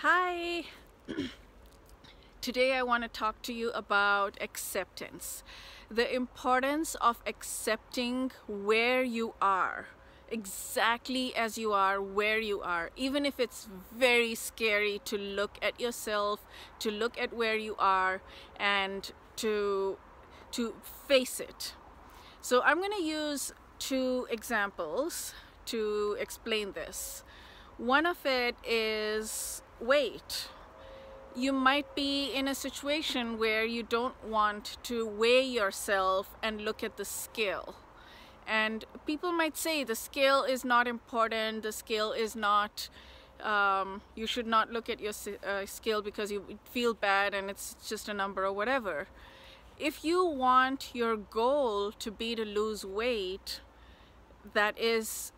Hi! Today I want to talk to you about acceptance. The importance of accepting where you are, exactly as you are, where you are, even if it's very scary to look at yourself, to look at where you are, and to face it. So I'm going to use two examples to explain this. One of it is weight. You might be in a situation where you don't want to weigh yourself and look at the scale. And people might say the scale is not important, the scale is not, you should not look at your scale because you feel bad and it's just a number or whatever. If you want your goal to be to lose weight, that is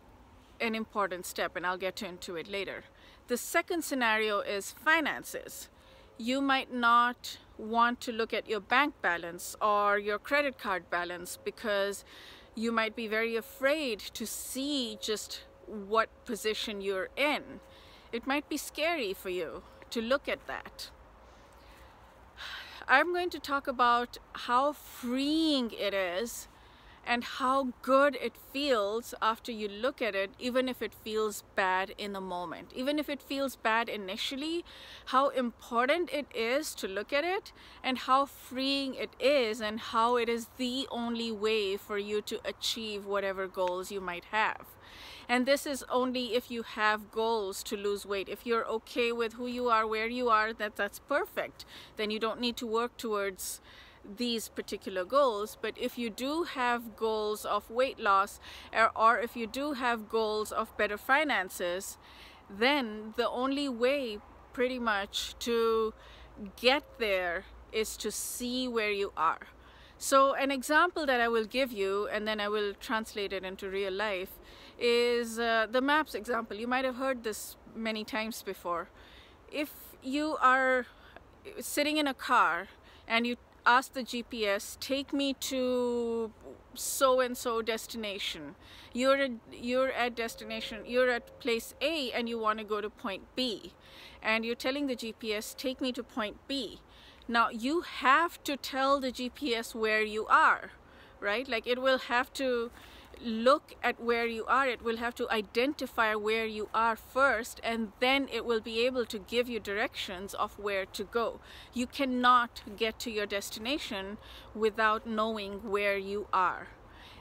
an important step, and I'll get into it later. The second scenario is finances. You might not want to look at your bank balance or your credit card balance because you might be very afraid to see just what position you're in. It might be scary for you to look at that. I'm going to talk about how freeing it is and how good it feels after you look at it, even if it feels bad in the moment. Even if it feels bad initially, how important it is to look at it and how freeing it is and how it is the only way for you to achieve whatever goals you might have. And this is only if you have goals to lose weight. If you're okay with who you are, where you are, that's perfect. Then you don't need to work towards these particular goals. But if you do have goals of weight loss, or if you do have goals of better finances, then the only way pretty much to get there is to see where you are. So an example that I will give you, and then I will translate it into real life, is the maps example. You might have heard this many times before. If you are sitting in a car and you ask the GPS, take me to so-and-so destination. You're at place A and you want to go to point B. And you're telling the GPS, take me to point B. Now you have to tell the GPS where you are, right? Like it will have to look at where you are. It will have to identify where you are first, and then it will be able to give you directions of where to go. You cannot get to your destination without knowing where you are.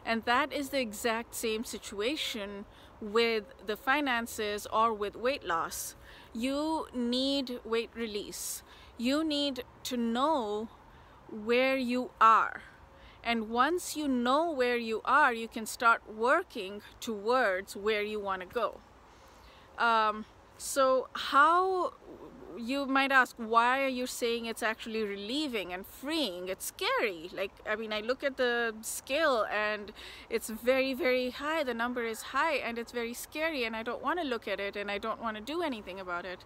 And that is the exact same situation with the finances or with weight loss. You need weight release. You need to know where you are. And once you know where you are, you can start working towards where you want to go. So how, you might ask, why are you saying it's actually relieving and freeing? It's scary. Like, I mean, I look at the scale and it's very, very high. The number is high and it's very scary and I don't want to look at it and I don't want to do anything about it.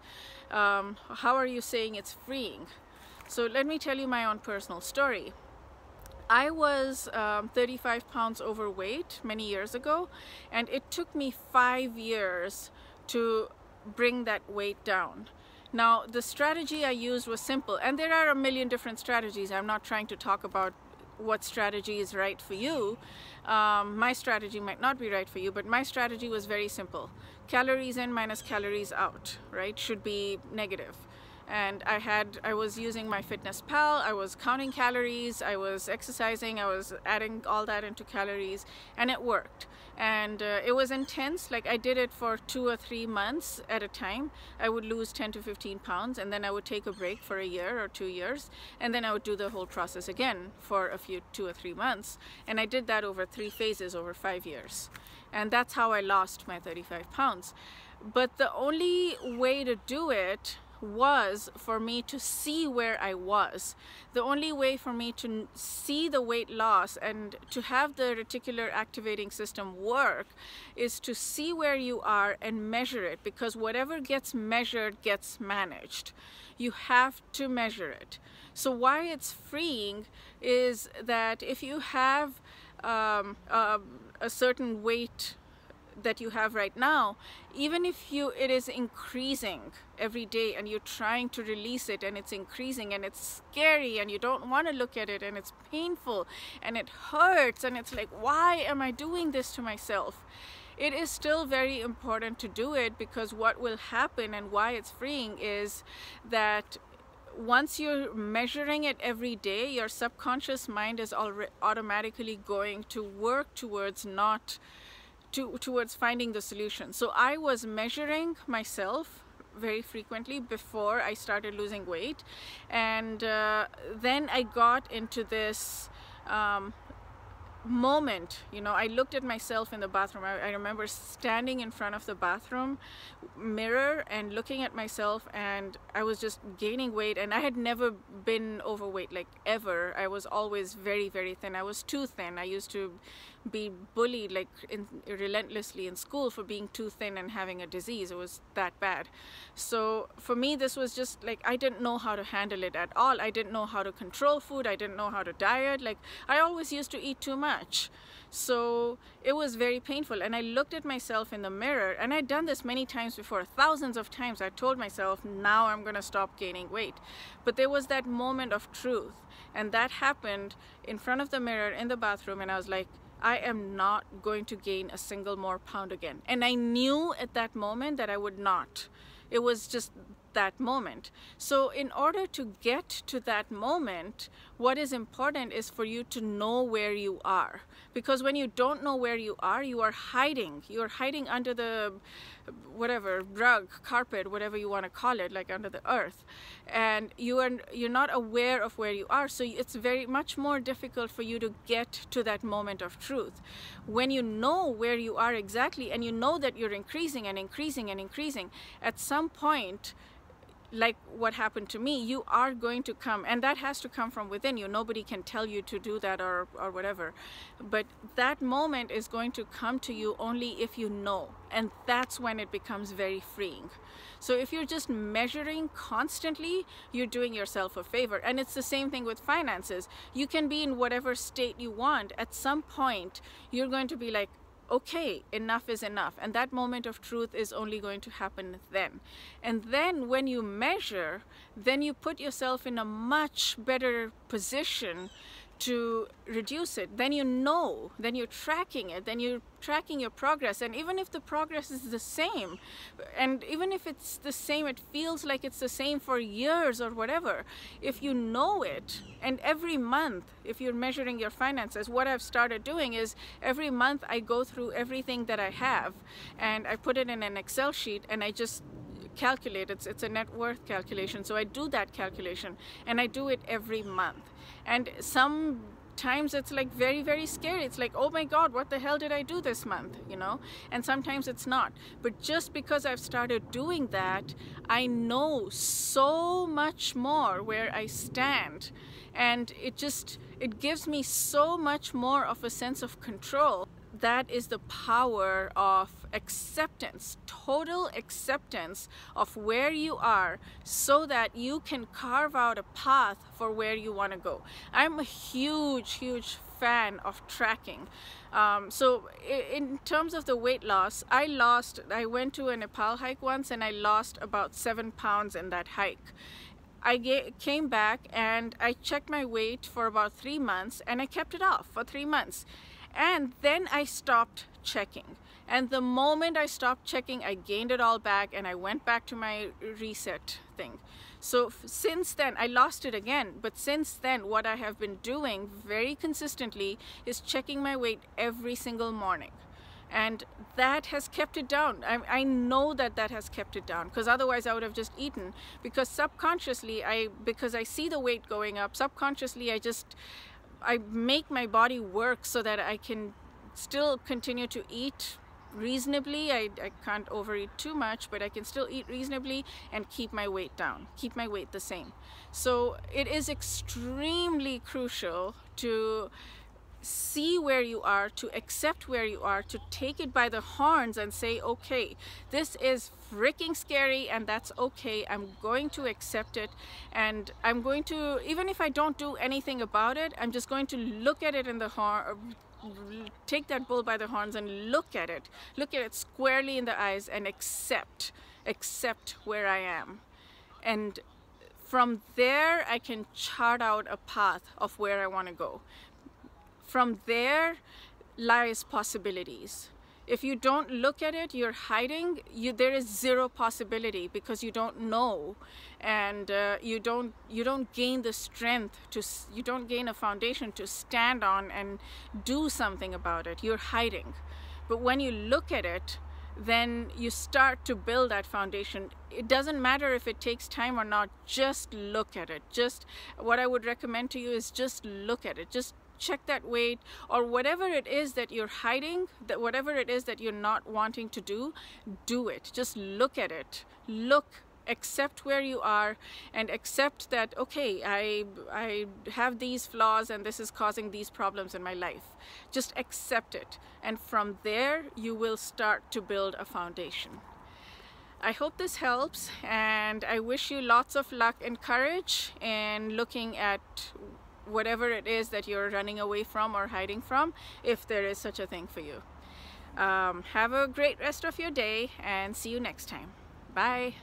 How are you saying it's freeing? So let me tell you my own personal story. I was 35 pounds overweight many years ago, and it took me 5 years to bring that weight down. Now, the strategy I used was simple, and there are a million different strategies. I'm not trying to talk about what strategy is right for you. My strategy might not be right for you, but my strategy was very simple. Calories in minus calories out, right, should be negative. And I was using MyFitnessPal, I was counting calories, I was exercising, I was adding all that into calories, and it worked. And it was intense. Like, I did it for 2 or 3 months at a time. I would lose 10 to 15 pounds, and then I would take a break for a year or 2 years, and then I would do the whole process again for 2 or 3 months. And I did that over 3 phases over 5 years. And that's how I lost my 35 pounds. But the only way to do it was for me to see where I was. The only way for me to see the weight loss and to have the reticular activating system work is to see where you are and measure it, because whatever gets measured gets managed. You have to measure it. So why it's freeing is that if you have a certain weight that you have right now, even if it is increasing every day and you're trying to release it and it's increasing and it's scary and you don't want to look at it and it's painful and it hurts and it's like, why am I doing this to myself? It is still very important to do it, because what will happen and why it's freeing is that once you're measuring it every day, your subconscious mind is automatically going to work towards towards finding the solution. So I was measuring myself very frequently before I started losing weight, and then I got into this moment, I looked at myself in the bathroom. I remember standing in front of the bathroom mirror and looking at myself, and I was just gaining weight, and I had never been overweight, like ever. I was always very, very thin. I was too thin. I used to be bullied like relentlessly in school for being too thin and having a disease. It was that bad. So for me, this was just like, I didn't know how to handle it at all. I didn't know how to control food. I didn't know how to diet. Like, I always used to eat too much. So it was very painful, and I looked at myself in the mirror, and I'd done this many times before, thousands of times. I told myself, now I'm gonna stop gaining weight. But there was that moment of truth, and that happened in front of the mirror in the bathroom, and I was like, I am not going to gain a single more pound again. And I knew at that moment that I would not. It was just that moment. So in order to get to that moment, what is important is for you to know where you are. Because when you don't know where you are hiding. You're hiding under the whatever, rug, carpet, whatever you want to call it, like under the earth. And you're not aware of where you are. So it's very much more difficult for you to get to that moment of truth. When you know where you are exactly, and you know that you're increasing and increasing and increasing, at some point, like what happened to me, you are going to come, and that has to come from within you. Nobody can tell you to do that or whatever, but that moment is going to come to you only if you know, and that's when it becomes very freeing. So if you're just measuring constantly, you're doing yourself a favor. And it's the same thing with finances. You can be in whatever state you want. At some point, you're going to be like, okay, enough is enough. And that moment of truth is only going to happen then. And then when you measure, then you put yourself in a much better position to reduce it. Then you know, then you're tracking it, then you're tracking your progress. And even if the progress is the same, and even if it's the same, it feels like it's the same for years or whatever, if you know it, and every month, if you're measuring your finances, what I've started doing is every month I go through everything that I have and I put it in an Excel sheet, and I just calculate. It's a net worth calculation. So I do that calculation, and I do it every month. And sometimes it's like very, very scary. It's like, oh my God, what the hell did I do this month? And sometimes it's not. But just because I've started doing that, I know so much more where I stand. And it gives me so much more of a sense of control. That is the power of acceptance, total acceptance of where you are, so that you can carve out a path for where you want to go. I'm a huge, huge fan of tracking. So in terms of the weight loss, I went to a Nepal hike once, and I lost about 7 pounds in that hike. I came back and I checked my weight for about 3 months, and I kept it off for 3 months. And then I stopped checking. And the moment I stopped checking, I gained it all back, and I went back to my reset thing. So since then, I lost it again. But since then, what I have been doing very consistently is checking my weight every single morning. And that has kept it down. I know that has kept it down, because otherwise I would have just eaten. Because subconsciously, because I see the weight going up, subconsciously I make my body work so that I can still continue to eat reasonably. I can't overeat too much, but I can still eat reasonably and keep my weight down, keep my weight the same. So it is extremely crucial to see where you are, to accept where you are, to take it by the horns and say, okay, this is freaking scary, and that's okay. I'm going to accept it, and I'm going to, even if I don't do anything about it, I'm just going to look at it in the take that bull by the horns and look at it squarely in the eyes and accept where I am. And from there, I can chart out a path of where I want to go. From there lies possibilities. If you don't look at it, you're hiding. There is zero possibility because you don't know, and you don't gain the strength you don't gain a foundation to stand on and do something about it. You're hiding. But when you look at it, then you start to build that foundation. It doesn't matter if it takes time or not. Just look at it. Just what I would recommend to you is just look at it. Just check that weight, or whatever it is that you're hiding, that whatever it is that you're not wanting to do it. Just look at it. Look, accept where you are, and accept that, okay, I have these flaws and this is causing these problems in my life. Just accept it, and from there you will start to build a foundation. I hope this helps, and I wish you lots of luck and courage in looking at whatever it is that you're running away from or hiding from, if there is such a thing for you. Have a great rest of your day, and see you next time. Bye.